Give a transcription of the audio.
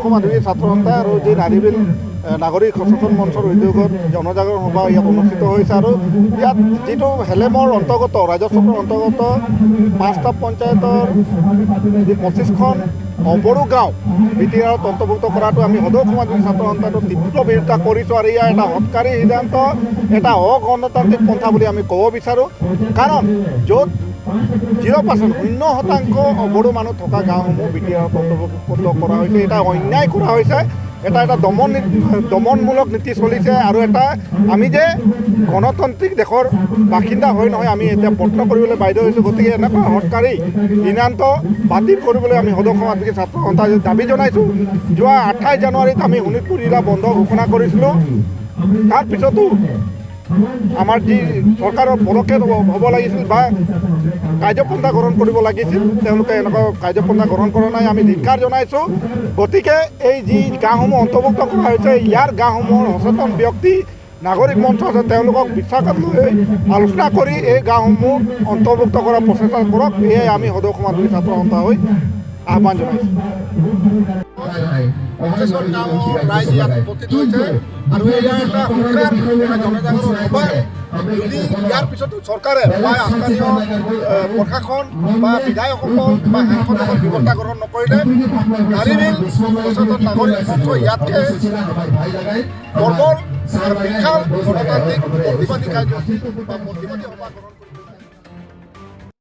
অসম আদিবাসী ছাত্ৰ সন্থা আৰু যি নাৰীবিল নাগৰিক সচেতন মঞ্চৰ উদ্যোগত জনজাগৰণ সভা ইয়াত অনুষ্ঠিত হৈছে আৰু ইয়াত যিটো হেলেমৰ অন্তৰ্গত ৰাজস্বৰ অন্তৰ্গত 5টা পঞ্চায়তৰ যি 25খন অবড়ো গাঁও বিটিআৰত অন্তৰ্ভুক্ত কৰাটো আমি সদৌ অসম আদিবাসী ছাত্ৰ সন্থাটো তীব্ৰ বিৰোধিতা কৰিছোঁ আৰু ইয়াৰ এটা হৎকাৰী সিদ্ধান্ত এটা অগণতান্ত্ৰিক পন্থা বুলি আমি ক'ব বিচাৰোঁ কাৰণ য'ত 0% অবড়ো মানুহ থকা গাঁওসমূহ বিটিআৰত অন্তৰ্ভুক্ত কৰা হৈছে এটা অন্যায় কৰা হৈছে এটা দমনমূলক নীতি চলিছে আৰু এটা আমি যে গণতান্ত্ৰিক দেশৰ বাসিন্দা হৈ নহয় আমি এতিয়া প্ৰশ্ন কৰিবলৈ বাধ্য হৈছোঁ গতিকে এনেকুৱা হৎকাৰী সিদ্ধান্ত বাতিল কৰিবলৈ আমি সদৌ অসম আদিবাসী ছাত্ৰ সন্থাই দাবী জনাইছোঁ যোৱা 28 জানুৱাৰীত আমি শোণিতপুৰ জিলা বন্ধ ঘোষণা কৰিছিলোঁ তাৰপিছতো আমাৰ যি চৰকাৰৰ পদক্ষেপ হ'ব লাগিছিল বা কাৰ্যপন্থা গ্ৰহণ কৰিব লাগিছিল তেওঁলোকে এনেকুৱা কাৰ্যপন্থা গ্ৰহণ কৰা নাই আমি ধিক্কাৰ জনাইছোঁ গতিকে এই যি গাঁওসমূহ অন্তৰ্ভুক্ত কৰা হৈছে ইয়াৰ গাঁওসমূহৰ সচেতন ব্যক্তি নাগৰিক মঞ্চ আছে তেওঁলোকক বিশ্বাসত লৈ আলোচনা কৰি এই গাঁওসমূহ অন্তৰ্ভুক্ত কৰাৰ প্ৰচেষ্টা কৰক এয়াই আমি সদৌ অসম আদিবাসী ছাত্ৰ সন্থা হৈ আহ্বান জনাইছোঁ ৰাইজ ইয়াত উপস্থিত হৈছে আৰু ইয়াৰ এটা জনজাগৰণ সভা যদি ইয়াৰ পিছতো চৰকাৰে বা স্থানীয় প্ৰশাসন বা বিধায়কসকল বা সাংসদসকল ব্যৱস্থা গ্ৰহণ নকৰিলে নাৰীবিল সচেতন নাগৰিক মঞ্চ ইয়াতকৈ প্ৰবল আৰু বিশাল গণতান্ত্ৰিক প্ৰতিবাদী কাৰ্যসূচী বা প্ৰতিবাদী সভা গ্ৰহণ